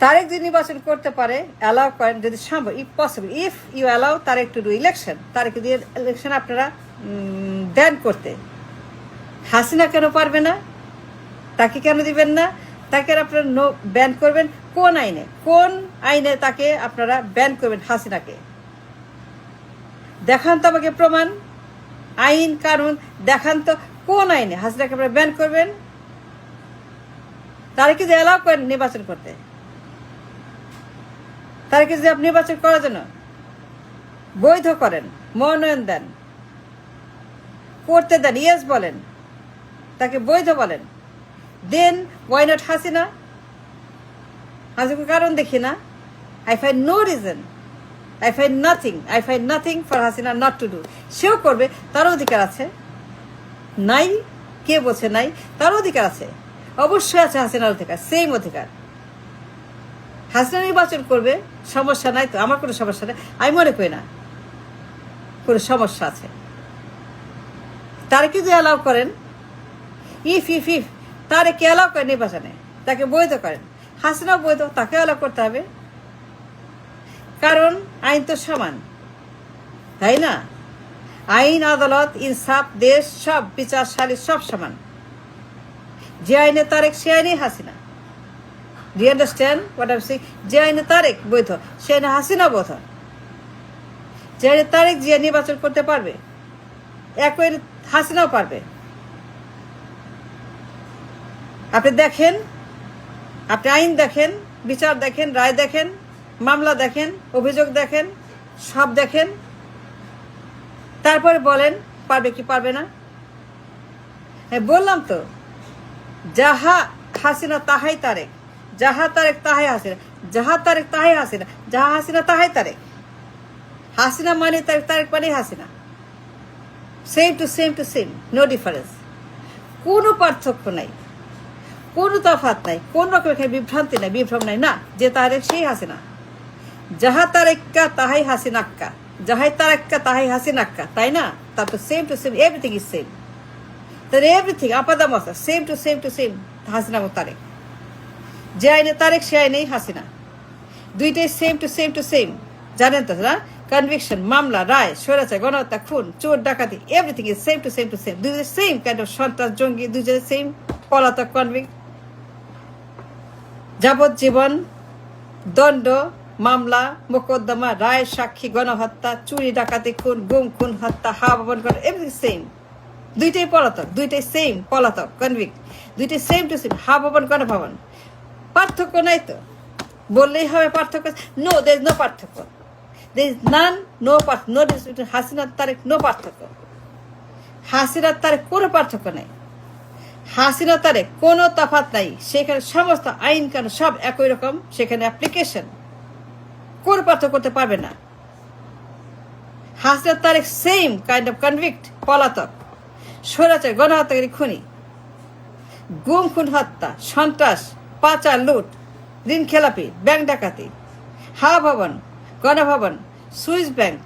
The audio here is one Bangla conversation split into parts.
তারেক যদি নির্বাচন করতে পারে, অ্যালাউ করেন, যদি সম্ভব, if possible, if you allow Tarek to do election, Tarek দিয়ে ইলেকশন আপনারা দেন করতে, হাসিনা কেন পারবে না? তাকে কেন দিবেন না? তাকে আপনারা ব্যান করবেন কোন আইনে? কোন আইনে তাকে আপনারা ব্যান করবেন হাসিনাকে? দেখান তো আমাকে প্রমাণ, আইন কানুন দেখান তো, কোন আইনে হাসিনাকে আপনারা ব্যান করবেন? তারেকে যে অ্যালাউ করেন নির্বাচন করতে, তারেকে যে আপনি নির্বাচন করার জন্য বৈধ করেন, মনোনয়ন দেন, করতে দেন, ইয়েস বলেন, তাকে বৈধ বলেন, দেন ওয়াই নট হাসিনা? হাসিনার কারণ দেখি না। I find no reason, I find nothing for Hasina not to do. সেও করবে, তারও অধিকার আছে। নাই কে বলছে নাই? তারও অধিকার আছে, অবশ্যই আছে হাসিনার অধিকার, সেম অধিকার। হাসিনা নির্বাচন করবে, সমস্যা নাই তো, আমার কোনো সমস্যা নেই, আমি মনে করি না কোনো সমস্যা আছে। তারেকে যে অ্যালাউ করেন, ইফ তারেকে অ্যালাউ করেন নির্বাচনে, তাকে বৈধ করেন, হাসিনাও বৈধ, তাকে অ্যালাউ করতে হবে। কারণ আইন তো সমান, তাই না? আইন, আদালত, ইনসাফ, দেশ, সব বিচারশালী সব সমান। যে আইনে তারেক, সে আইনেই Hasina. Do you understand what I am saying? যে আইনে তারেক বৈধ, সে আইনে হাসিনা বৈধ। যে আইনে তারেক যে নির্বাচন করতে পারবে, একই হাসিনাও পারবে। আপনি দেখেন, আপনি আইন দেখেন, বিচার দেখেন, রায় দেখেন, মামলা দেখেন, অভিযোগ দেখেন, সব দেখেন, তারপরে বলেন পারবে কি পারবে না। হ্যাঁ, বললাম তো, যাহা হাসিনা তাহাই তারেক, যাহা তারেক তাহাই হাসিনা, যাহা তারেক তাহাই হাসিনা, যাহা হাসিনা তাহাই তারেক। হাসিনা মানে তারেক, তারেক মানে Hasina. Same to same, no difference. কোনো পার্থক্য নাই, কোনো তফাৎ নাই, কোন রকম এখানে বিভ্রান্তি নাই, বিভ্রম নাই। না, যে তারেক সেই হাসিনা। যাহা তারেক্কা তাহাই হাসিনাক্কা, যাহাই তারেক্কা তাহাই হাসিনাক্কা, তাই না? তারপর same to same, everything is same. তাহলে এভরিথিং আপাদা মশা সেম টু সেম হাসিনা ও তারেক। যে আইনে তারেক, সে আইনেই হাসিনা। দুইটাই সেম টু সেম। জানেন তো না? কনভিকশন, মামলা, রায়, স্বৈরাচার, গণহত্যা, খুন, চোর, ডাকাতি, everything is same to same. দুইটা সেম কাইন্ড অফ সন্ত্রাস, জঙ্গি, দুইটা সেম, পলাতক, কনভিক্ট, যাবজ্জীবন, দণ্ড, মামলা, মোকদ্দমা, রায়, সাক্ষী, গণহত্যা, চুরি, ডাকাতি, খুন, গুম, খুন, হত্যা, হাওয়া ভবন, এভরিথিং সেম। দুইটাই পলাতক, দুইটাই সেম, পলাতক, কনভিক্ট, দুইটাই সেম টু সেম, হাওয়া ভবন, গণভবন। পার্থক্য নাই তো, বললেই হবে পার্থক্য। নো, দের ইজ নো পার্থক্য, দের ইজ নান, নো পার্থক্য, নো ডিফারেন্স। হাসিনার তারেক নো পার্থক্য, হাসিনার তারেক কোনো পার্থক্য নাই, হাসিনা তারেক কোনো তফাৎ নাই। সেখানে সমস্ত আইন কানুন সব একই রকম, সেখানে অ্যাপ্লিকেশন, কোনো পার্থক্য করতে পারবে না। Hasina Tarek same kind of convict, পলাতক, স্বৈরাচার, গণহত্যাকারী, খুনি, গুম, খুন, হত্যা, সন্ত্রাস, পাচার, লুট, ঋণ খেলাপি, ব্যাংক ডাকাতি, হাওয়া ভবন, গণভবন, সুইস ব্যাংক,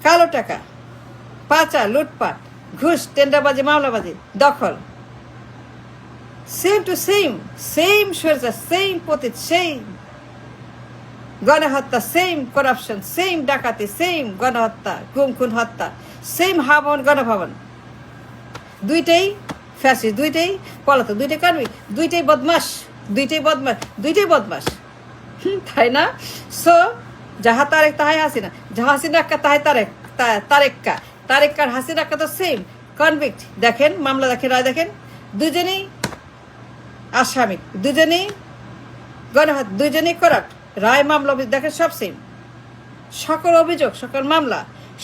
কালো টাকা, পাচার, লুটপাট, ঘুষ, টেন্ডারবাজি, মামলাবাজি, দখল, সেম টু সেম স্বৈরাচার, সেম পতিত, সেই গণহত্যা, সেম করাপশন, সেম ডাকাতি, সেম গণহত্যা, গুম, খুন, হত্যা, সেম হাওয়া ভবন, গণভবন। দুইটাই ফ্যাসিস্ট, দুইটাই পলাতক, দুইটাই কর্মী, দুইটাই বদমাস, তাই না? সো যাহা তারেক তাহাই হাসিনা, যাহা হাসিনাক্কা তাহাই তারেক্কার হাসিনাক্কা তো সেম কনভিক্ট। দেখেন মামলা দেখেন, রায় দেখেন, দুজনেই আসামি, দুজনেই গণহত্যা, দুজনেই করাপ্ট, রায়, মামলা দেখেন সব সেম। সকল অভিযোগ, সকল মামলা,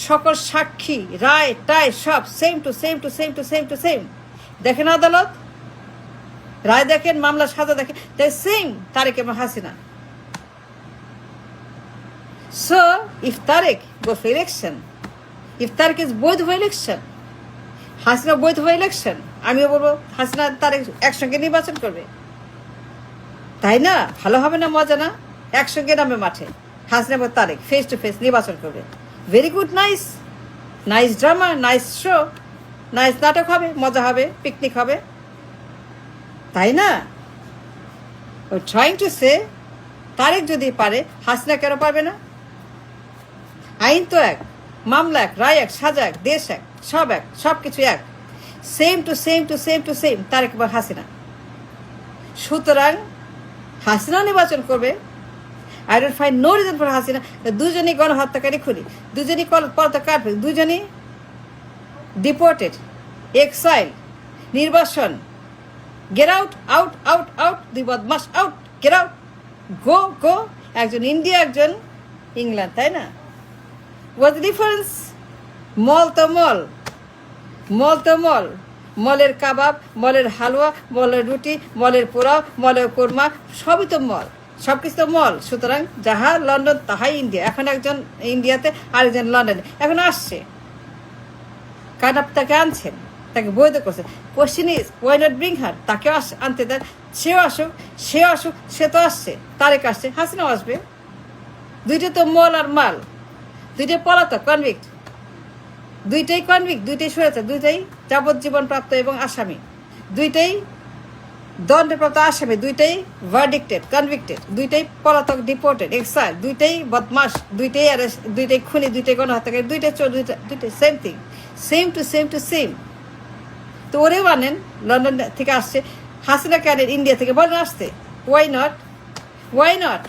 সকল সাক্ষী, রায় টায় সব সেম টু সেম। দেখেন আদালত, রায় দেখেন, মামলা, সাজা দেখেন, সেম তারেক এবং Hasina. So if Tarek goes for election, if Tarek is বৈধ for election, হাসিনা বৈধ for election, আমিও বলবো হাসিনা তারেক একসঙ্গে নির্বাচন করবে, তাই না? ভালো হবে না, মজা না? একসঙ্গে নামে মাঠে, হাসিনা এবং তারেক ফেস টু ফেস নির্বাচন করবে। Very good, nice drama, nice show, nice নাটক হবে, মজা হবে, পিকনিক হবে, তাই না? ট্রাইং টু সে তারেক যদি পারে হাসিনা কেন পারবে না? আইন তো এক, মামলা এক, রায় এক, সাজা এক, দেশ এক, সব কিছু এক। Same to same to same to same Tarek বা হাসিনা। সুতরাং হাসিনা নির্বাচন করবে। I don't find no reason for Hasina. দুজনই গণহত্যাকারী খুনি, দুজনই পলাতক, দুজনই ডিপোর্টেড, এক্সাইল, নির্বাসন, get out out out out, দুই বদমাস out, get out, go go. একজন ইন্ডিয়া, একজন ইংল্যান্ড, তাই না? হোয়াটস ডিফারেন্স? মল তো মল, মল তো মল, মলের কাবাব, মলের হালুয়া, মলের রুটি, মলের পোলাও, মলের কোরমা, সবই তো মল, সব কিছু তো মল। সুতরাং যাহা লন্ডন তাহাই ইন্ডিয়া। এখন একজন ইন্ডিয়াতে, আরেকজন লন্ডনে। এখন আসছে, কারণ আপনি তাকে আনছেন, তাকে বৈধ করছেন। Question is why not bring হার? তাকেও আনতে দেন, সেও আসুক, সে তো আসছে, তারেক আসছে, হাসিনাও আসবে। দুইটা তো মল আর মাল, দুইটাই পলাতক, কনভিক্ট, দুইটাই সরেছে, দুইটাই যাবজ্জীবন প্রাপ্ত এবং আসামি, দুইটাই দণ্ডপ্রাপ্ত আসামি, দুইটাই ভার্ডিক্টেড, কনভিক্টেড, দুইটাই পলাতক, ডিপোর্টেড, এক্সাইল, দুইটাই বদমাস, দুইটাই অ্যারেস্ট, দুইটাই খুনি, দুইটাই গণহত্যাকারী, দুইটাই চোর, দুইটাই same thing, same to same. তো ওরেও আনেন, লন্ডন থেকে আসছে। হাসিনাকে আনেন ইন্ডিয়া থেকে, বলেন আসতে। Why not?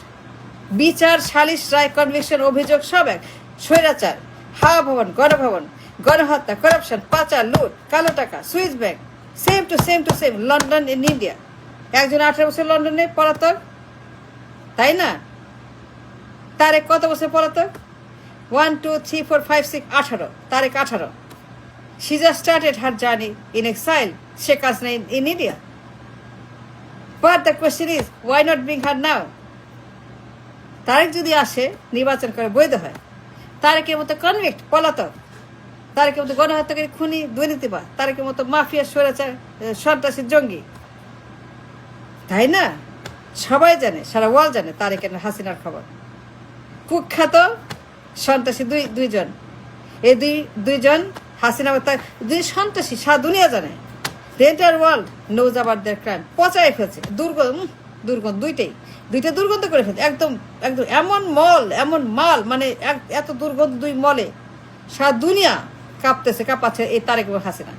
বিচার, সালিশ, রায়, কনভিকশন, অভিযোগ সব এক। স্বৈরাচার, হাওয়া ভবন, গণভবন, গণহত্যা, করাপশন, পাচার, লুট, কালো টাকা, Swiss bank, same to same London in India. একজন 18 বছর লন্ডনে পলাতক, তাই না? তারেক কত বছর পলাতক? 1 2 3 4 5 6 18। Tarique 18। She just started her journey in exile, Sheikh Hasina in India. But the question is, why not bring her now? Tarique যদি আসে, নির্বাচন করে বৈধ হয়, তারেকের মতো কনভিক্ট, পলাতক, তারেকের মতো গণহত্যাকারী, খুনি, দুর্নীতিবাদ, তারেকের মতো মাফিয়া, স্বৈরাচার, সন্ত্রাসী, জঙ্গি, তাই না? সবাই জানে, সারা ওয়ার্ল্ড জানে তারেক হাসিনার খবর। কুখ্যাত সন্ত্রাসী দুইজন, এই দুইজন হাসিনা, দুই সন্ত্রাসী, সারা দুনিয়া জানে। The entire world knows about their crime. পচায় ফেলছে, দুর্গন্ধ, দুইটা দুর্গন্ধ করে ফেলছে। একদম এমন মাল, মানে এত দুর্গন্ধ দুই মলে সারা দুনিয়া কাঁপাচ্ছে এই তারেক এবং হাসিনা।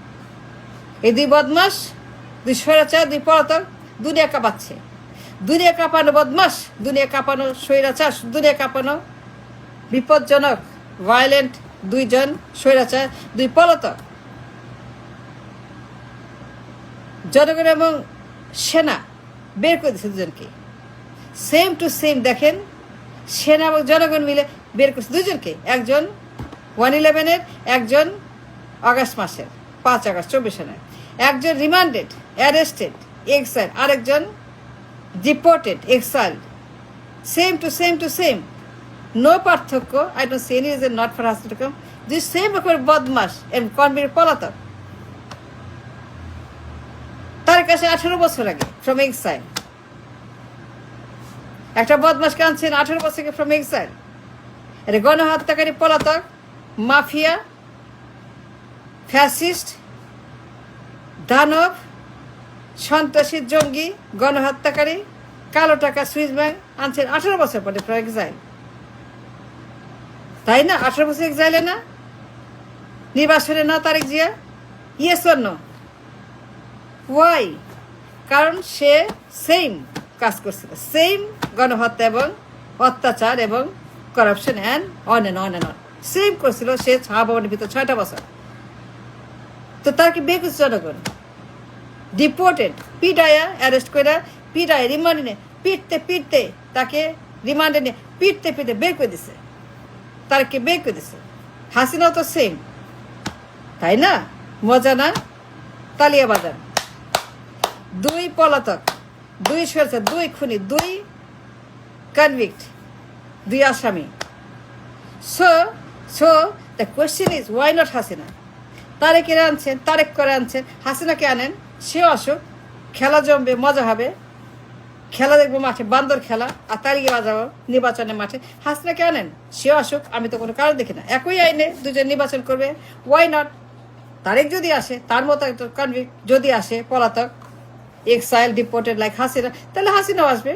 এই দুই বদমাস, দুই স্বৈরাচার, দুই পলাতক, দুনিয়া কাঁপাচ্ছে। দুনিয়া কাঁপানো বদমাস, দুনিয়া কাঁপানো স্বৈরাচার, দুনিয়া কাঁপানো বিপজ্জনক ভায়োলেন্ট দুইজন স্বৈরাচার, দুই পলাতক। জনগণ এবং সেনা বের করে দিচ্ছে দুজনকে। সেম টু সেম দেখেন, সেনা এবং জনগণ মিলে বের করছে দুজনকে। একজন 1/11-এর, একজন আগস্ট মাসের 5 আগস্ট 24 সালের। একজন রিমান্ডেড, অ্যারেস্টেড, এক্সাইল, আরেকজন deported, exile. Same to same, no পার্থক্য। I don't see any reason not for Hasina to come. দুই সেম রকমের বদমাস এবং কনভিক্ট, পলাতক। তার কাছে 18 বছর আগে ফ্রম এক্সাইল। একটা বদমাসকে আনছেন 18 বছর আগে ফ্রম এক্সাইল। এটা গণহত্যাকারী, পলাতক, মাফিয়া, ফ্যাসিস্ট, দানব, সন্ত্রাসী, জঙ্গি, গণহত্যাকারী, কালো টাকা, সুইস ব্যাংক আনছেন 18 বছর পরে ফ্রম এক্সাইল, তাই না? 18 বছর এক্সাইলে না, নির্বাসনে না Tarek Zia? Yes or no? Why? কারণ সে সেম কাজ করছিল, সেম গণহত্যা এবং অত্যাচার এবং করাপশন অ্যান্ড অন সেম করছিল সে ভবনের ভিতর 6টা বছর। তো তাকে বের করছে জনগণ, ডিপোর্টেড, পিটায়া, অ্যারেস্ট করে, পিটায় রিমান্ডে নিয়ে, পিটতে তাকে রিমান্ডে নিয়ে পিটতে বের করে দিছে, তারকে বের করে দিছে। হাসিনাও তো সেম, তাই না? মজা না? তালিয়া বাজান। দুই পলাতক, দুই স্বৈরাচার, দুই খুনি, দুই কনভিক্ট, দুই আসামি। So the question is why not Hasina? তারেকের আনছেন, তারেক করে আনছেন, হাসিনাকে আনেন, সেও আসুক, খেলা জমবে, মজা হবে, খেলা দেখবো মাঠে, বান্দর খেলা, আর তারিখে বাজাবো নির্বাচনের মাঠে। হাসিনাকে আনেন, সেও আসুক, আমি তো কোনো কারণ দেখি না। একই আইনে দুজন নির্বাচন করবে, ওয়াই নট? তারেক যদি আসে, তার মতো একটা কনভিক্ট যদি আসে, পলাতক, এক্সাইল ডিপোর্টেড লাইক হাসিনা, তাহলে হাসিনাও আসবে,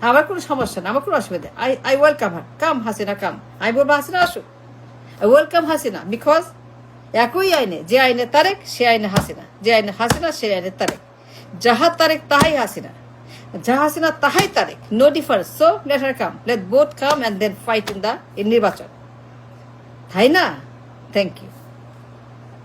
আমার কোনো সমস্যা না, আমার কোনো অসুবিধা। আই ওয়েলকাম হার, কাম হাসিনা কাম। আমি বলবো হাসিনা আসুক, আই ওয়েলকাম হাসিনা, বিকজ একই আইনে, যে আইনে তারেক সে আইনে হাসিনা, যে আইনে হাসিনা সে আইনে তারেক, যাহা তারেক তাহাই হাসিনা, যাহা হাসিনা তাহাই Tarek, no difference. So let her come, let both come and then fight in নির্বাচন, তাই না? Thank you.